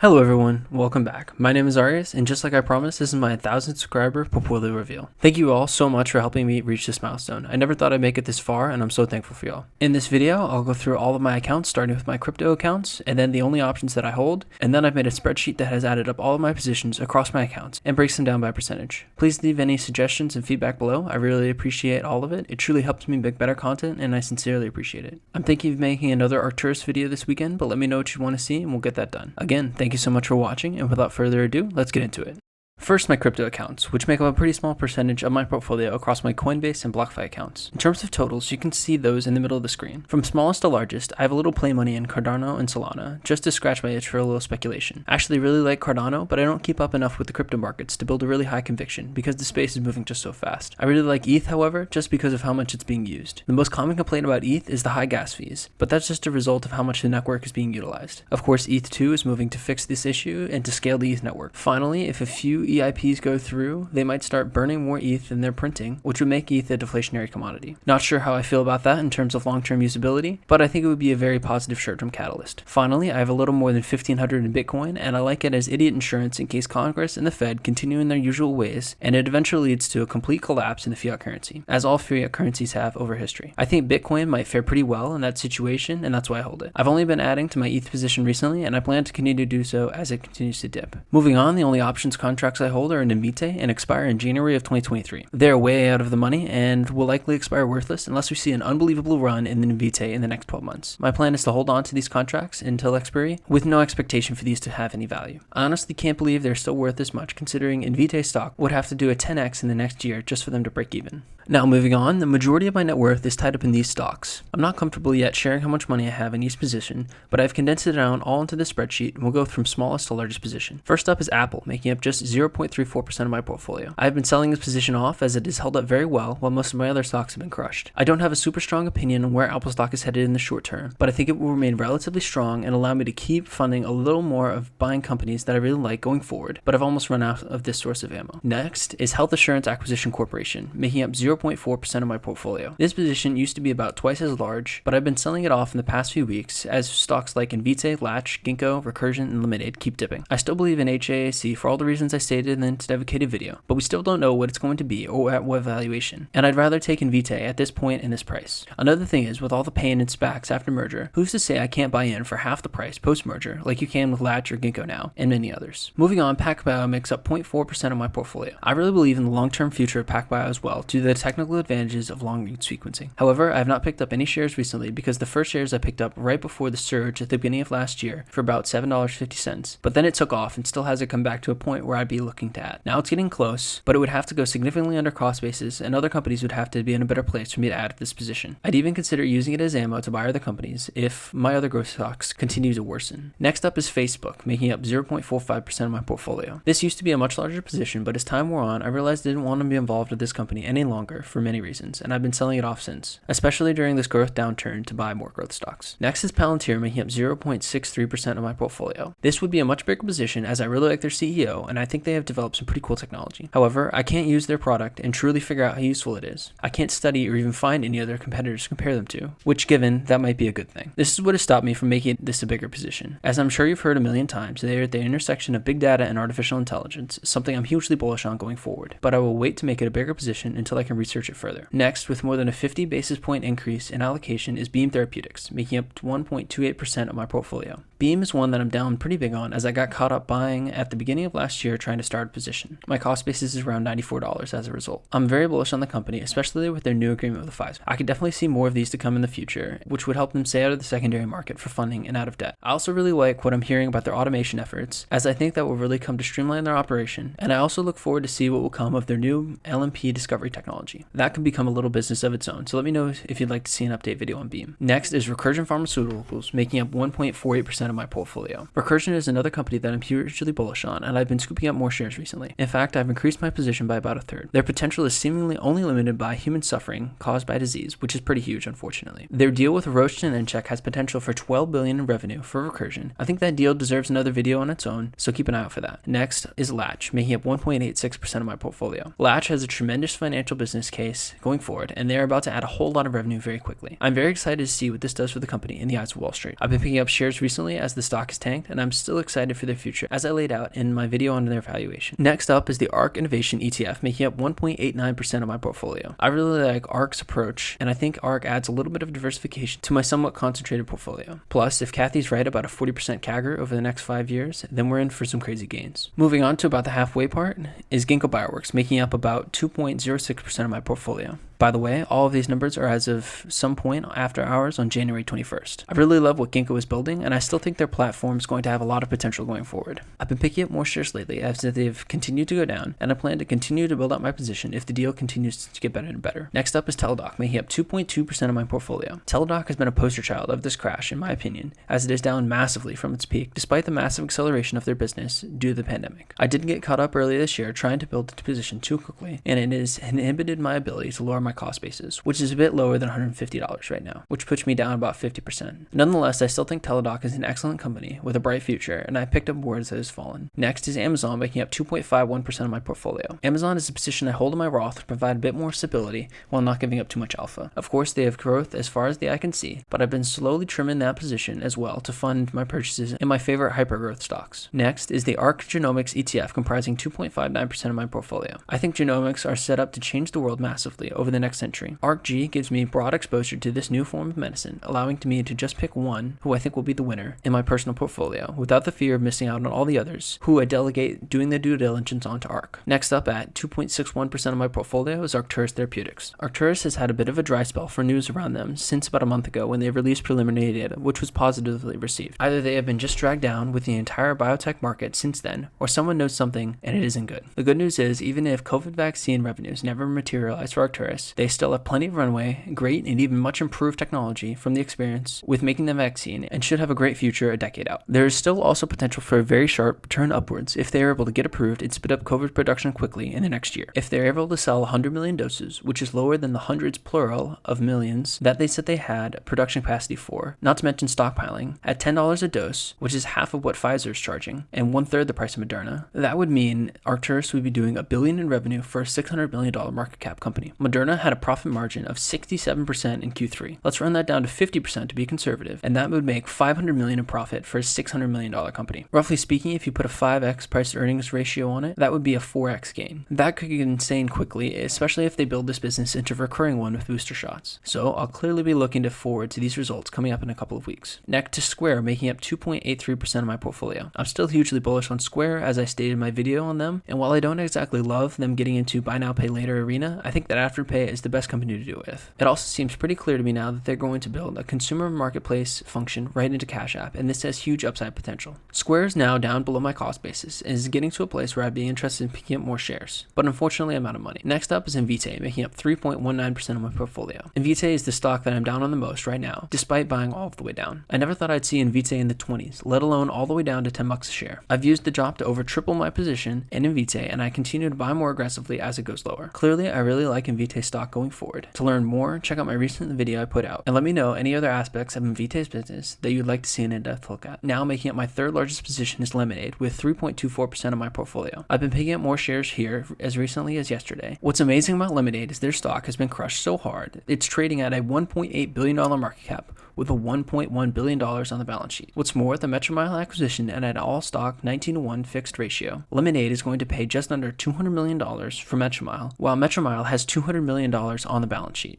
Hello everyone, welcome back. My name is Arias, and just like I promised, this is my 1,000 subscriber portfolio reveal. Thank you all so much for helping me reach this milestone. I never thought I'd make it this far, and I'm so thankful for y'all. In this video, I'll go through all of my accounts, starting with my crypto accounts, and then the only options that I hold, and then I've made a spreadsheet that has added up all of my positions across my accounts, and breaks them down by percentage. Please leave any suggestions and feedback below. I really appreciate all of it. It truly helps me make better content, and I sincerely appreciate it. I'm thinking of making another Arcturus video this weekend, but let me know what you want to see, and we'll get that done. Again, thank you so much for watching. And without further ado, let's get into it. First, my crypto accounts, which make up a pretty small percentage of my portfolio across my Coinbase and BlockFi accounts. In terms of totals, you can see those in the middle of the screen. From smallest to largest, I have a little play money in Cardano and Solana, just to scratch my itch for a little speculation. I actually really like Cardano, but I don't keep up enough with the crypto markets to build a really high conviction because the space is moving just so fast. I really like ETH, however, just because of how much it's being used. The most common complaint about ETH is the high gas fees, but that's just a result of how much the network is being utilized. Of course, ETH2 is moving to fix this issue and to scale the ETH network. Finally, if a few EIPs go through, they might start burning more ETH than they're printing, which would make ETH a deflationary commodity. Not sure how I feel about that in terms of long-term usability, but I think it would be a very positive short-term catalyst. Finally, I have a little more than 1,500 in Bitcoin, and I like it as idiot insurance in case Congress and the Fed continue in their usual ways, and it eventually leads to a complete collapse in the fiat currency, as all fiat currencies have over history. I think Bitcoin might fare pretty well in that situation, and that's why I hold it. I've only been adding to my ETH position recently, and I plan to continue to do so as it continues to dip. Moving on, the only options contracts I hold are in Invite and expire in January of 2023. They're way out of the money and will likely expire worthless unless we see an unbelievable run in the Invite in the next 12 months. My plan is to hold on to these contracts until expiry with no expectation for these to have any value. I honestly can't believe they're still worth this much considering Invite stock would have to do a 10x in the next year just for them to break even. Now moving on, the majority of my net worth is tied up in these stocks. I'm not comfortable yet sharing how much money I have in each position, but I've condensed it down all into this spreadsheet and we'll go from smallest to largest position. First up is Apple, making up just 0.34% of my portfolio. I've been selling this position off as it has held up very well while most of my other stocks have been crushed. I don't have a super strong opinion on where Apple stock is headed in the short term, but I think it will remain relatively strong and allow me to keep funding a little more of buying companies that I really like going forward, but I've almost run out of this source of ammo. Next is Health Assurance Acquisition Corporation, making up 0.4% of my portfolio. This position used to be about twice as large, but I've been selling it off in the past few weeks as stocks like Invite, Latch, Ginkgo, Recursion, and Lemonade keep dipping. I still believe in HAAC for all the reasons I stated in the dedicated video, but we still don't know what it's going to be or at what valuation, and I'd rather take Invite at this point in this price. Another thing is, with all the pain and SPACs after merger, who's to say I can't buy in for half the price post-merger like you can with Latch or Ginkgo now, and many others. Moving on, PacBio makes up 0.4% of my portfolio. I really believe in the long-term future of PacBio as well due to the technical advantages of long-read sequencing. However, I have not picked up any shares recently because the first shares I picked up right before the surge at the beginning of last year for about $7.50, but then it took off and still hasn't come back to a point where I'd be looking to add. Now it's getting close, but it would have to go significantly under cost basis and other companies would have to be in a better place for me to add to this position. I'd even consider using it as ammo to buy other companies if my other growth stocks continue to worsen. Next up is Facebook, making up 0.45% of my portfolio. This used to be a much larger position, but as time wore on, I realized I didn't want to be involved with this company any longer for many reasons, and I've been selling it off since, especially during this growth downturn to buy more growth stocks. Next is Palantir, making up 0.63% of my portfolio. This would be a much bigger position as I really like their CEO, and I think they have developed some pretty cool technology. However, I can't use their product and truly figure out how useful it is. I can't study or even find any other competitors to compare them to, which given, that might be a good thing. This is what has stopped me from making this a bigger position. As I'm sure you've heard a million times, they are at the intersection of big data and artificial intelligence, something I'm hugely bullish on going forward, but I will wait to make it a bigger position until I can research it further. Next, with more than a 50 basis point increase in allocation is Beam Therapeutics, making up 1.28% of my portfolio. Beam is one that I'm down pretty big on as I got caught up buying at the beginning of last year trying to start a position. My cost basis is around $94 as a result. I'm very bullish on the company, especially with their new agreement with Pfizer. I could definitely see more of these to come in the future, which would help them stay out of the secondary market for funding and out of debt. I also really like what I'm hearing about their automation efforts, as I think that will really come to streamline their operation, and I also look forward to see what will come of their new LNP discovery technology. That could become a little business of its own, so let me know if you'd like to see an update video on Beam. Next is Recursion Pharmaceuticals, making up 1.48% of my portfolio. Recursion is another company that I'm hugely bullish on, and I've been scooping up more shares recently. In fact, I've increased my position by about a third. Their potential is seemingly only limited by human suffering caused by disease, which is pretty huge, unfortunately. Their deal with Roche and Incheck has potential for $12 billion in revenue for Recursion. I think that deal deserves another video on its own, so keep an eye out for that. Next is Latch, making up 1.86% of my portfolio. Latch has a tremendous financial business case going forward, and they're about to add a whole lot of revenue very quickly. I'm very excited to see what this does for the company in the eyes of Wall Street. I've been picking up shares recently as the stock has tanked, and I'm still excited for their future, as I laid out in my video on their valuation. Next up is the ARK Innovation ETF, making up 1.89% of my portfolio. I really like ARK's approach, and I think ARK adds a little bit of diversification to my somewhat concentrated portfolio. Plus, if Kathy's right about a 40% CAGR over the next 5 years, then we're in for some crazy gains. Moving on to about the halfway part is Ginkgo Bioworks, making up about 2.06% of my portfolio. By the way, all of these numbers are as of some point after hours on January 21st. I really love what Ginkgo is building, and I still think their platform is going to have a lot of potential going forward. I've been picking up more shares lately as they've continued to go down, and I plan to continue to build out my position if the deal continues to get better and better. Next up is Teladoc, making up 2.2% of my portfolio. Teladoc has been a poster child of this crash, in my opinion, as it is down massively from its peak, despite the massive acceleration of their business due to the pandemic. I did get caught up earlier this year trying to build a position too quickly, and it has inhibited my ability to lower my cost basis, which is a bit lower than $150 right now, which puts me down about 50%. Nonetheless, I still think Teladoc is an excellent company with a bright future, and I picked up more as it has fallen. Next is Amazon, making up 2.51% of my portfolio. Amazon is a position I hold in my Roth to provide a bit more stability while not giving up too much alpha. Of course, they have growth as far as the eye can see, but I've been slowly trimming that position as well to fund my purchases in my favorite hypergrowth stocks. Next is the ARK Genomics ETF, comprising 2.59% of my portfolio. I think genomics are set up to change the world massively over the next century. ARK-G gives me broad exposure to this new form of medicine, allowing me to just pick one who I think will be the winner in my personal portfolio, without the fear of missing out on all the others, who I delegate doing the due diligence onto ARK. Next up at 2.61% of my portfolio is Arcturus Therapeutics. Arcturus has had a bit of a dry spell for news around them since about a month ago when they released preliminary data, which was positively received. Either they have been just dragged down with the entire biotech market since then, or someone knows something and it isn't good. The good news is, even if COVID vaccine revenues never materialize for Arcturus, they still have plenty of runway, great and even much improved technology from the experience with making the vaccine, and should have a great future a decade out. There is still also potential for a very sharp turn upwards if they are able to get approved and spit up COVID production quickly in the next year. If they're able to sell 100 million doses, which is lower than the hundreds plural of millions that they said they had production capacity for, not to mention stockpiling, at $10 a dose, which is half of what Pfizer is charging, and 1/3 the price of Moderna, that would mean Arcturus would be doing $1 billion in revenue for a $600 million market cap company. Moderna had a profit margin of 67% in Q3. Let's run that down to 50% to be conservative, and that would make $500 million in profit for a $600 million company. Roughly speaking, if you put a 5x price to earnings ratio on it, that would be a 4x gain. That could get insane quickly, especially if they build this business into a recurring one with booster shots. So I'll clearly be looking forward to these results coming up in a couple of weeks. Next to Square, making up 2.83% of my portfolio. I'm still hugely bullish on Square, as I stated in my video on them, and while I don't exactly love them getting into buy now pay later arena, I think that Afterpay is the best company to do it with. It also seems pretty clear to me now that they're going to build a consumer marketplace function right into Cash App, and this has huge upside potential. Square is now down below my cost basis and is getting to a place where I'd be interested in picking up more shares, but unfortunately I'm out of money. Next up is Invitae, making up 3.19% of my portfolio. Invitae is the stock that I'm down on the most right now, despite buying all of the way down. I never thought I'd see Invitae in the 20s, let alone all the way down to $10 a share. I've used the drop to over triple my position in Invitae, and I continue to buy more aggressively as it goes lower. Clearly, I really like Invitae stock going forward. To learn more, check out my recent video I put out, and let me know any other aspects of Invitae's business that you'd like to see an in-depth look at. Now making up my third largest position is Lemonade, with 3.24% of my portfolio. I've been picking up more shares here as recently as yesterday. What's amazing about Lemonade is their stock has been crushed so hard, it's trading at a $1.8 billion market cap with a $1.1 billion on the balance sheet. What's more, the Metromile acquisition and at an all-stock 19-to-1 fixed ratio, Lemonade is going to pay just under $200 million for Metromile, while Metromile has $200 million on the balance sheet.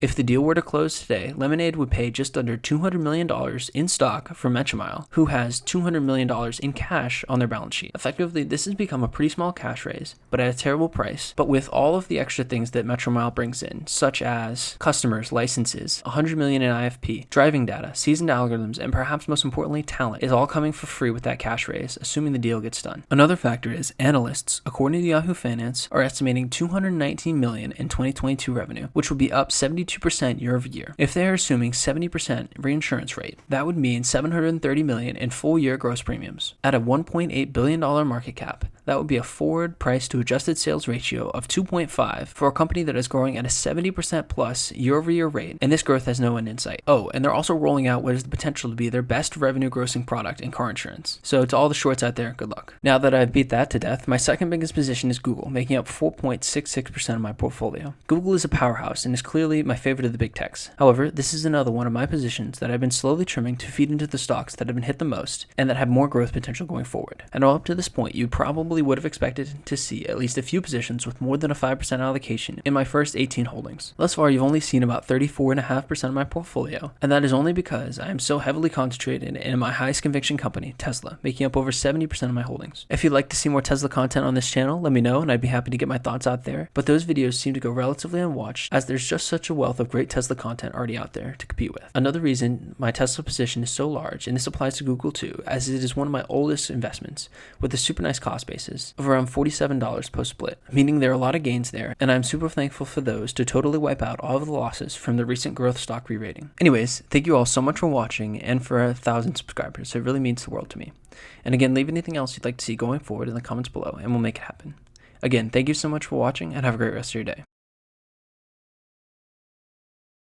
If the deal were to close today, Lemonade would pay just under $200 million in stock for Metromile, who has $200 million in cash on their balance sheet. Effectively, this has become a pretty small cash raise, but at a terrible price, but with all of the extra things that Metromile brings in, such as customers, licenses, $100 million in IFP, driving data, seasoned algorithms, and perhaps most importantly, talent, is all coming for free with that cash raise, assuming the deal gets done. Another factor is analysts, according to Yahoo Finance, are estimating $219 million in 2022 revenue, which would be up 72% year over year. If they are assuming 70% reinsurance rate, that would mean $730 million in full year gross premiums. At a $1.8 billion market cap, that would be a forward price to adjusted sales ratio of 2.5 for a company that is growing at a 70% plus year over year rate, and this growth has no end in sight. Oh, and they're also rolling out what is the potential to be their best revenue grossing product in car insurance. So to all the shorts out there, good luck. Now that I've beat that to death, my second biggest position is Google, making up 4.66% of my portfolio. Google is a powerhouse and is clearly my favorite of the big techs. However, this is another one of my positions that I've been slowly trimming to feed into the stocks that have been hit the most and that have more growth potential going forward. And up to this point, you probably would have expected to see at least a few positions with more than a 5% allocation in my first 18 holdings. Thus far, you've only seen about 34.5% of my portfolio, and that is only because I am so heavily concentrated in my highest conviction company, Tesla, making up over 70% of my holdings. If you'd like to see more Tesla content on this channel, let me know and I'd be happy to get my thoughts out there, but those videos seem to go relatively unwatched as there's just such a wealth of great Tesla content already out there to compete with. Another reason my Tesla position is so large, and this applies to Google too, as it is one of my oldest investments with a super nice cost basis of around $47 post-split, meaning there are a lot of gains there, and I'm super thankful for those to totally wipe out all of the losses from the recent growth stock re-rating. Anyways, thank you all so much for watching and for 1,000 subscribers. It really means the world to me. And again, leave anything else you'd like to see going forward in the comments below and we'll make it happen. Again, thank you so much for watching and have a great rest of your day.